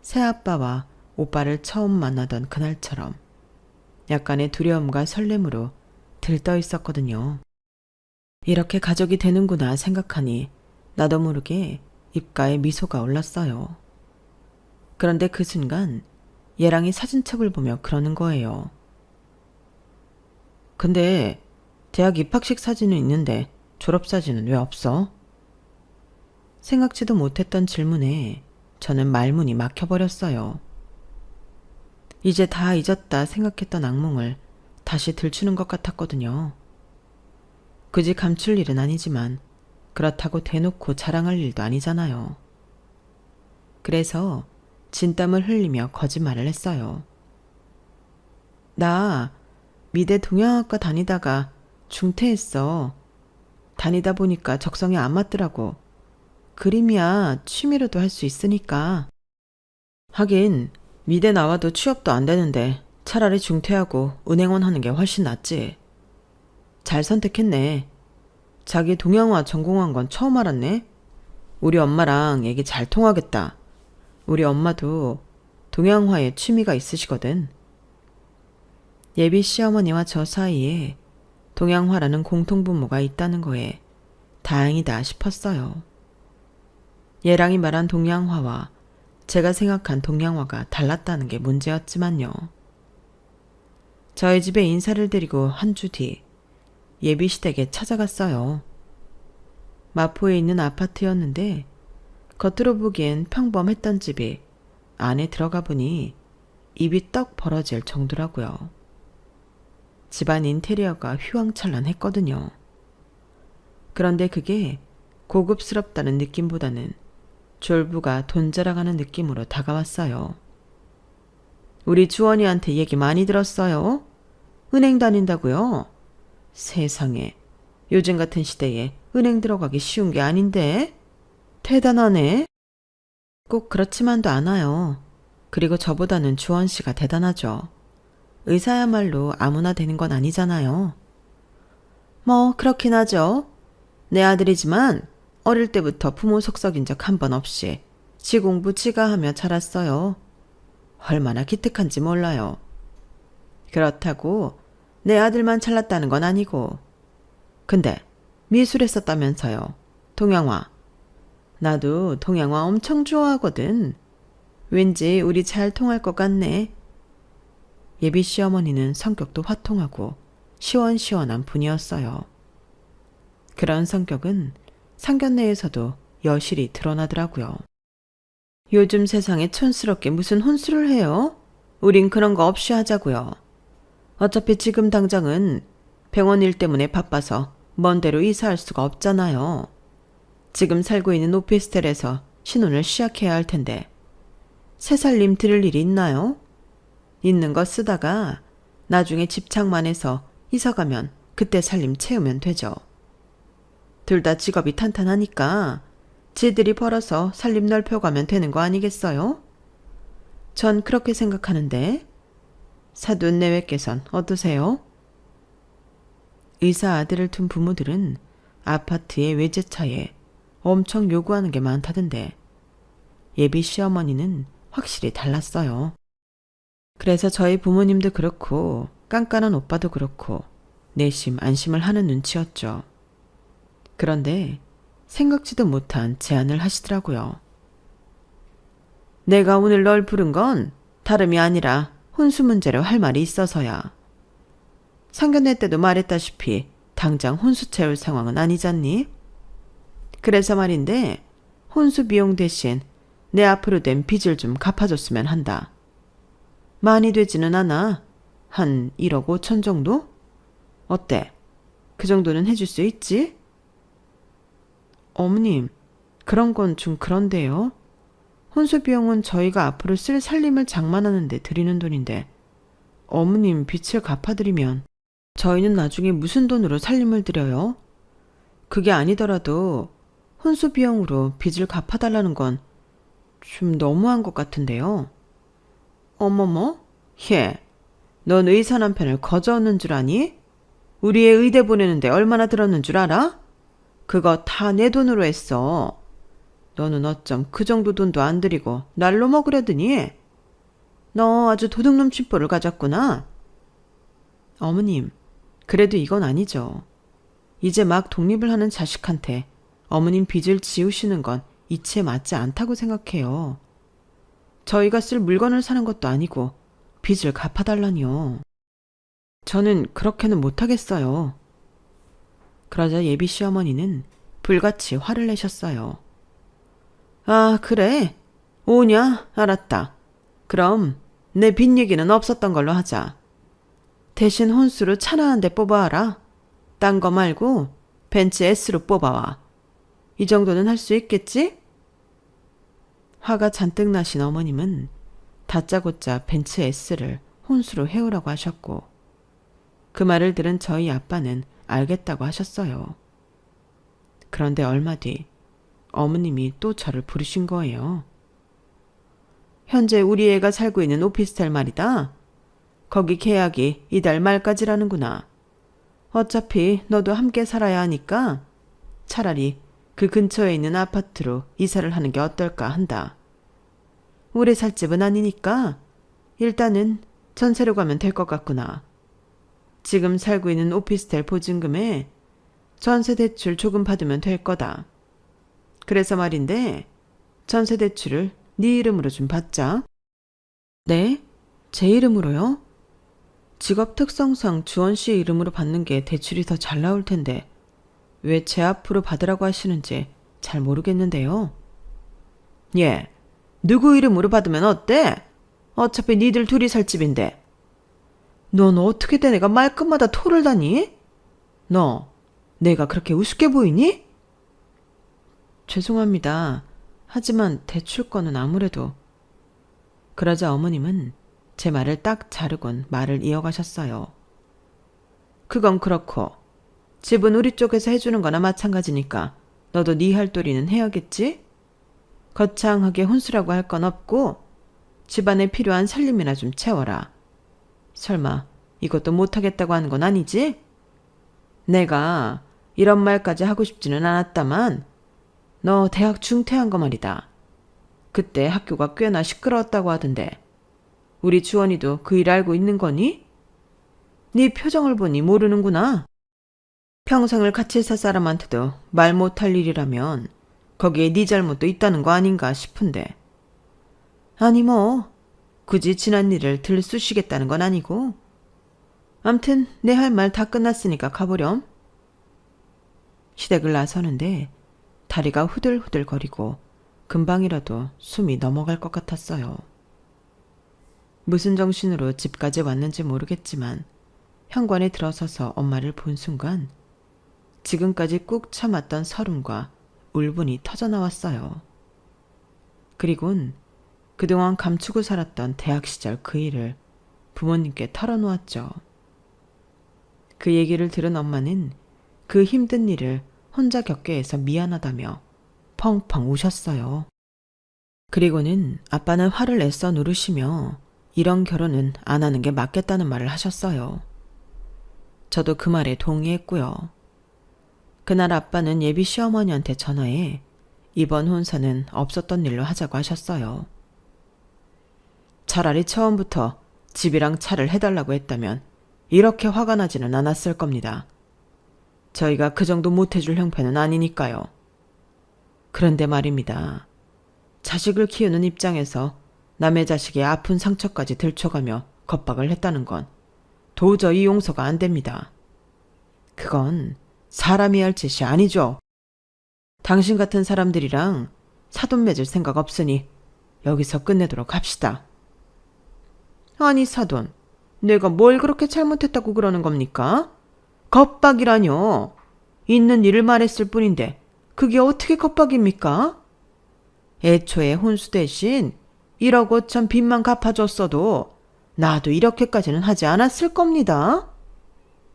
새아빠와 오빠를 처음 만나던 그날처럼 약간의 두려움과 설렘으로 들떠 있었거든요. 이렇게 가족이 되는구나 생각하니 나도 모르게 입가에 미소가 올랐어요. 그런데 그 순간 예랑이 사진첩을 보며 그러는 거예요. 근데 대학 입학식 사진은 있는데 졸업사진은 왜 없어? 생각지도 못했던 질문에 저는 말문이 막혀버렸어요. 이제 다 잊었다 생각했던 악몽을 다시 들추는 것 같았거든요. 굳이 감출 일은 아니지만 그렇다고 대놓고 자랑할 일도 아니잖아요. 그래서 진땀을 흘리며 거짓말을 했어요. 나 미대 동양학과 다니다가 중퇴했어. 다니다 보니까 적성에 안 맞더라고. 그림이야 취미로도 할 수 있으니까. 하긴 미대 나와도 취업도 안 되는데 차라리 중퇴하고 은행원 하는 게 훨씬 낫지. 잘 선택했네. 자기 동양화 전공한 건 처음 알았네. 우리 엄마랑 얘기 잘 통하겠다. 우리 엄마도 동양화에 취미가 있으시거든. 예비 시어머니와 저 사이에 동양화라는 공통분모가 있다는 거에 다행이다 싶었어요. 예랑이 말한 동양화와 제가 생각한 동양화가 달랐다는 게 문제였지만요. 저희 집에 인사를 드리고 한 주 뒤 예비 시댁에 찾아갔어요. 마포에 있는 아파트였는데 겉으로 보기엔 평범했던 집이 안에 들어가 보니 입이 떡 벌어질 정도라고요. 집안 인테리어가 휘황찬란했거든요. 그런데 그게 고급스럽다는 느낌보다는 졸부가 돈 자랑하는 느낌으로 다가왔어요. 우리 주원이한테 얘기 많이 들었어요? 은행 다닌다고요? 세상에, 요즘 같은 시대에 은행 들어가기 쉬운 게 아닌데? 대단하네. 꼭 그렇지만도 않아요. 그리고 저보다는 주원 씨가 대단하죠. 의사야말로 아무나 되는 건 아니잖아요. 뭐 그렇긴 하죠. 내 아들이지만 어릴 때부터 부모 속썩인 적 한 번 없이 지 공부 지가 하며 자랐어요. 얼마나 기특한지 몰라요. 그렇다고 내 아들만 잘났다는 건 아니고. 근데 미술했었다면서요. 동양화. 나도 동양화 엄청 좋아하거든. 왠지 우리 잘 통할 것 같네. 예비 시어머니는 성격도 화통하고 시원시원한 분이었어요. 그런 성격은 상견례에서도 여실히 드러나더라고요. 요즘 세상에 촌스럽게 무슨 혼수를 해요? 우린 그런 거 없이 하자고요. 어차피 지금 당장은 병원 일 때문에 바빠서 먼 데로 이사할 수가 없잖아요. 지금 살고 있는 오피스텔에서 신혼을 시작해야 할 텐데 새 살림 들을 일이 있나요? 있는 거 쓰다가 나중에 집착만 해서 이사 가면 그때 살림 채우면 되죠. 둘 다 직업이 탄탄하니까 지들이 벌어서 살림 넓혀가면 되는 거 아니겠어요? 전 그렇게 생각하는데 사돈 내외께선 어떠세요? 의사 아들을 둔 부모들은 아파트의 외제차에 엄청 요구하는 게 많다던데 예비 시어머니는 확실히 달랐어요. 그래서 저희 부모님도 그렇고 깐깐한 오빠도 그렇고 내심 안심을 하는 눈치였죠. 그런데 생각지도 못한 제안을 하시더라고요. 내가 오늘 널 부른 건 다름이 아니라 혼수 문제로 할 말이 있어서야. 상견례 때도 말했다시피 당장 혼수 채울 상황은 아니잖니? 그래서 말인데 혼수 비용 대신 내 앞으로 된 빚을 좀 갚아줬으면 한다. 많이 되지는 않아. 한 1억 5천 정도? 어때? 그 정도는 해줄 수 있지? 어머님, 그런 건 좀 그런데요. 혼수 비용은 저희가 앞으로 쓸 살림을 장만하는데 드리는 돈인데 어머님 빚을 갚아드리면 저희는 나중에 무슨 돈으로 살림을 드려요? 그게 아니더라도 혼수 비용으로 빚을 갚아달라는 건 좀 너무한 것 같은데요. 어머머? 예, 넌 의사 남편을 거저얻는 줄 아니? 우리의 의대 보내는데 얼마나 들었는 줄 알아? 그거 다 내 돈으로 했어. 너는 어쩜 그 정도 돈도 안 들이고 날로 먹으려더니? 너 아주 도둑놈 쥐뽀를 가졌구나. 어머님, 그래도 이건 아니죠. 이제 막 독립을 하는 자식한테 어머님 빚을 지우시는 건 이치에 맞지 않다고 생각해요. 저희가 쓸 물건을 사는 것도 아니고 빚을 갚아달라니요. 저는 그렇게는 못하겠어요. 그러자 예비 시어머니는 불같이 화를 내셨어요. 아, 그래? 오냐? 알았다. 그럼 내 빚 얘기는 없었던 걸로 하자. 대신 혼수로 차나 한 대 뽑아와라. 딴 거 말고 벤츠 S로 뽑아와. 이 정도는 할 수 있겠지? 화가 잔뜩 나신 어머님은 다짜고짜 벤츠 S를 혼수로 해오라고 하셨고 그 말을 들은 저희 아빠는 알겠다고 하셨어요. 그런데 얼마 뒤 어머님이 또 저를 부르신 거예요. 현재 우리 애가 살고 있는 오피스텔 말이다. 거기 계약이 이달 말까지라는구나. 어차피 너도 함께 살아야 하니까 차라리 그 근처에 있는 아파트로 이사를 하는 게 어떨까 한다. 오래 살 집은 아니니까 일단은 전세로 가면 될 것 같구나. 지금 살고 있는 오피스텔 보증금에 전세 대출 조금 받으면 될 거다. 그래서 말인데 전세 대출을 네 이름으로 좀 받자. 네? 제 이름으로요? 직업 특성상 주원 씨 이름으로 받는 게 대출이 더 잘 나올 텐데 왜 제 앞으로 받으라고 하시는지 잘 모르겠는데요. 예, 누구 이름으로 받으면 어때? 어차피 니들 둘이 살 집인데. 넌 어떻게 돼 내가 말끝마다 토를 다니? 너 내가 그렇게 우습게 보이니? 죄송합니다. 하지만 대출권은 아무래도. 그러자 어머님은 제 말을 딱 자르곤 말을 이어가셨어요. 그건 그렇고 집은 우리 쪽에서 해주는 거나 마찬가지니까 너도 네 할 도리는 해야겠지? 거창하게 혼수라고 할 건 없고 집안에 필요한 살림이나 좀 채워라. 설마 이것도 못하겠다고 하는 건 아니지? 내가 이런 말까지 하고 싶지는 않았다만 너 대학 중퇴한 거 말이다. 그때 학교가 꽤나 시끄러웠다고 하던데 우리 주원이도 그 일 알고 있는 거니? 네 표정을 보니 모르는구나. 평생을 같이 살 사람한테도 말 못할 일이라면 거기에 네 잘못도 있다는 거 아닌가 싶은데. 아니 뭐 굳이 지난 일을 들쑤시겠다는 건 아니고. 암튼 내 할 말 다 끝났으니까 가보렴. 시댁을 나서는데 다리가 후들후들거리고 금방이라도 숨이 넘어갈 것 같았어요. 무슨 정신으로 집까지 왔는지 모르겠지만 현관에 들어서서 엄마를 본 순간 지금까지 꾹 참았던 서름과 울분이 터져나왔어요. 그리곤 그동안 감추고 살았던 대학 시절 그 일을 부모님께 털어놓았죠. 그 얘기를 들은 엄마는 그 힘든 일을 혼자 겪게 해서 미안하다며 펑펑 우셨어요. 그리고는 아빠는 화를 내서 누르시며 이런 결혼은 안 하는 게 맞겠다는 말을 하셨어요. 저도 그 말에 동의했고요. 그날 아빠는 예비 시어머니한테 전화해 이번 혼사는 없었던 일로 하자고 하셨어요. 차라리 처음부터 집이랑 차를 해달라고 했다면 이렇게 화가 나지는 않았을 겁니다. 저희가 그 정도 못해줄 형편은 아니니까요. 그런데 말입니다. 자식을 키우는 입장에서 남의 자식의 아픈 상처까지 들춰가며 겁박을 했다는 건 도저히 용서가 안 됩니다. 그건 사람이 할 짓이 아니죠. 당신 같은 사람들이랑 사돈 맺을 생각 없으니 여기서 끝내도록 합시다. 아니 사돈, 내가 뭘 그렇게 잘못했다고 그러는 겁니까? 겁박이라뇨. 있는 일을 말했을 뿐인데 그게 어떻게 겁박입니까? 애초에 혼수 대신 1억 5천 빚만 갚아줬어도 나도 이렇게까지는 하지 않았을 겁니다.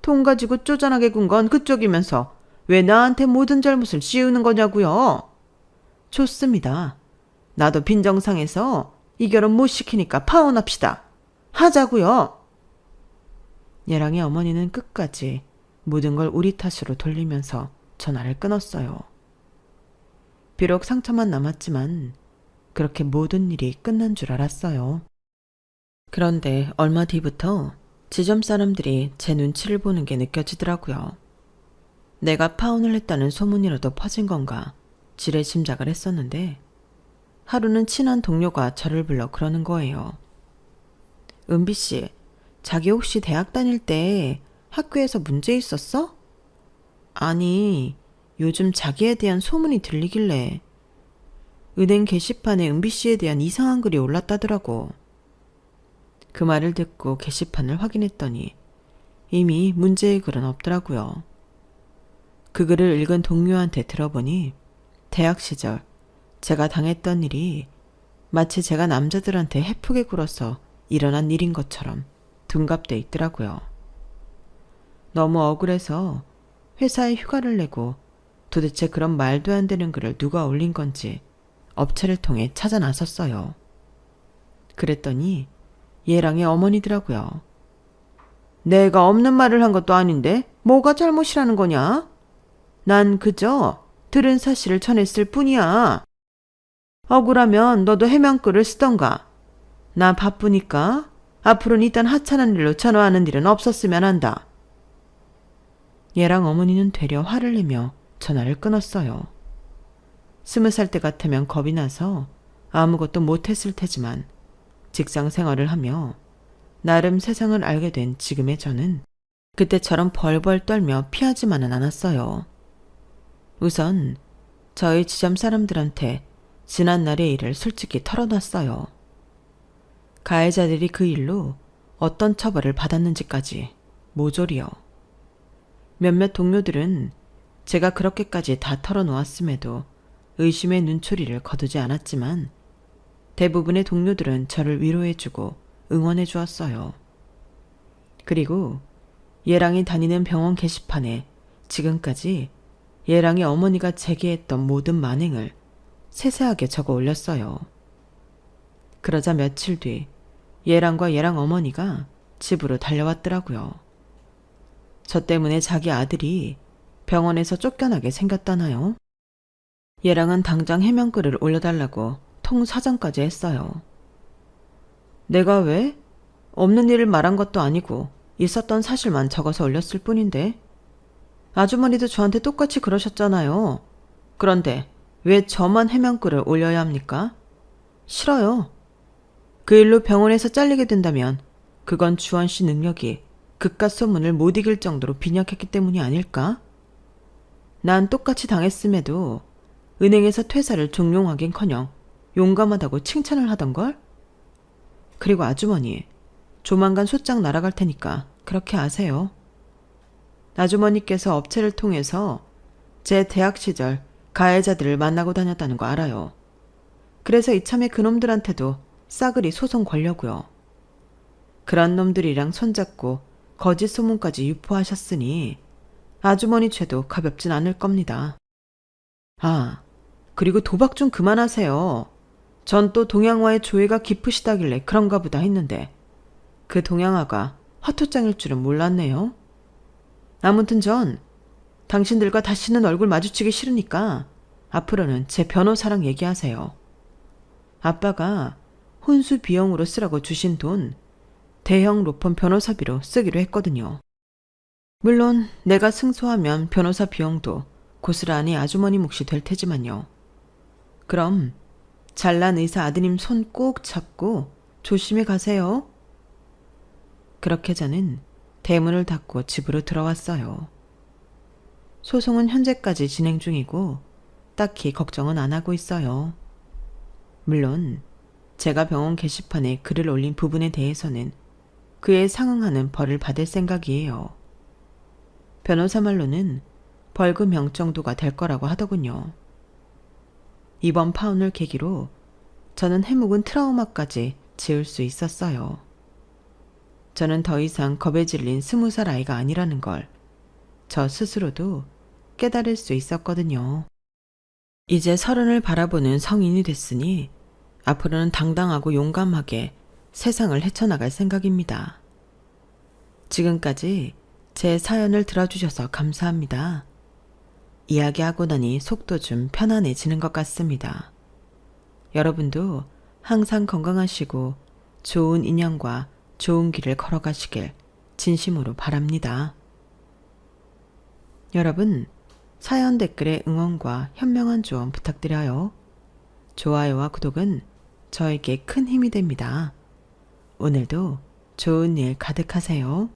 돈 가지고 쪼잔하게 군 건 그쪽이면서 왜 나한테 모든 잘못을 씌우는 거냐고요. 좋습니다. 나도 빈정상해서 이 결혼 못 시키니까 파혼합시다. 하자고요. 예랑의 어머니는 끝까지 모든 걸 우리 탓으로 돌리면서 전화를 끊었어요. 비록 상처만 남았지만 그렇게 모든 일이 끝난 줄 알았어요. 그런데 얼마 뒤부터 지점 사람들이 제 눈치를 보는 게 느껴지더라고요. 내가 파혼을 했다는 소문이라도 퍼진 건가 지레 짐작을 했었는데 하루는 친한 동료가 저를 불러 그러는 거예요. 은비 씨, 자기 혹시 대학 다닐 때 학교에서 문제 있었어? 아니, 요즘 자기에 대한 소문이 들리길래 은행 게시판에 은비 씨에 대한 이상한 글이 올랐다더라고. 그 말을 듣고 게시판을 확인했더니 이미 문제의 글은 없더라고요. 그 글을 읽은 동료한테 들어보니 대학 시절 제가 당했던 일이 마치 제가 남자들한테 해프게 굴어서 일어난 일인 것처럼 둔갑돼 있더라고요. 너무 억울해서 회사에 휴가를 내고 도대체 그런 말도 안 되는 글을 누가 올린 건지 업체를 통해 찾아 나섰어요. 그랬더니 예랑의 어머니더라고요. 내가 없는 말을 한 것도 아닌데 뭐가 잘못이라는 거냐? 난 그저 들은 사실을 전했을 뿐이야. 억울하면 너도 해명글을 쓰던가. 나 바쁘니까 앞으로는 일단 하찮은 일로 전화하는 일은 없었으면 한다. 얘랑 어머니는 되려 화를 내며 전화를 끊었어요. 20살 때 같으면 겁이 나서 아무것도 못했을 테지만 직장 생활을 하며 나름 세상을 알게 된 지금의 저는 그때처럼 벌벌 떨며 피하지만은 않았어요. 우선 저희 지점 사람들한테 지난날의 일을 솔직히 털어놨어요. 가해자들이 그 일로 어떤 처벌을 받았는지까지 모조리요. 몇몇 동료들은 제가 그렇게까지 다 털어놓았음에도 의심의 눈초리를 거두지 않았지만 대부분의 동료들은 저를 위로해주고 응원해 주었어요. 그리고 예랑이 다니는 병원 게시판에 지금까지 예랑의 어머니가 제기했던 모든 만행을 세세하게 적어 올렸어요. 그러자 며칠 뒤 예랑과 예랑 어머니가 집으로 달려왔더라고요. 저 때문에 자기 아들이 병원에서 쫓겨나게 생겼다나요? 예랑은 당장 해명글을 올려달라고 통사정까지 했어요. 내가 왜? 없는 일을 말한 것도 아니고 있었던 사실만 적어서 올렸을 뿐인데. 아주머니도 저한테 똑같이 그러셨잖아요. 그런데 왜 저만 해명글을 올려야 합니까? 싫어요. 그 일로 병원에서 잘리게 된다면 그건 주원 씨 능력이 그깟 소문을 못 이길 정도로 빈약했기 때문이 아닐까? 난 똑같이 당했음에도 은행에서 퇴사를 종용하긴커녕 용감하다고 칭찬을 하던걸? 그리고 아주머니, 조만간 소장 날아갈 테니까 그렇게 아세요. 아주머니께서 업체를 통해서 제 대학 시절 가해자들을 만나고 다녔다는 거 알아요. 그래서 이참에 그놈들한테도 싸그리 소송 걸려고요. 그런 놈들이랑 손잡고 거짓 소문까지 유포하셨으니 아주머니 죄도 가볍진 않을 겁니다. 아, 그리고 도박 좀 그만하세요. 전 또 동양화의 조예가 깊으시다길래 그런가 보다 했는데 그 동양화가 화토장일 줄은 몰랐네요. 아무튼 전 당신들과 다시는 얼굴 마주치기 싫으니까 앞으로는 제 변호사랑 얘기하세요. 아빠가 혼수 비용으로 쓰라고 주신 돈 대형 로펌 변호사비로 쓰기로 했거든요. 물론 내가 승소하면 변호사 비용도 고스란히 아주머니 몫이 될 테지만요. 그럼 잘난 의사 아드님 손 꼭 잡고 조심히 가세요. 그렇게 저는 대문을 닫고 집으로 들어왔어요. 소송은 현재까지 진행 중이고 딱히 걱정은 안 하고 있어요. 물론 제가 병원 게시판에 글을 올린 부분에 대해서는 그에 상응하는 벌을 받을 생각이에요. 변호사 말로는 벌금형 정도가 될 거라고 하더군요. 이번 파혼을 계기로 저는 해묵은 트라우마까지 지을 수 있었어요. 저는 더 이상 겁에 질린 20살 아이가 아니라는 걸 저 스스로도 깨달을 수 있었거든요. 이제 30을 바라보는 성인이 됐으니 앞으로는 당당하고 용감하게 세상을 헤쳐나갈 생각입니다. 지금까지 제 사연을 들어주셔서 감사합니다. 이야기하고 나니 속도 좀 편안해지는 것 같습니다. 여러분도 항상 건강하시고 좋은 인연과 좋은 길을 걸어가시길 진심으로 바랍니다. 여러분, 사연 댓글에 응원과 현명한 조언 부탁드려요. 좋아요와 구독은 저에게 큰 힘이 됩니다. 오늘도 좋은 일 가득하세요.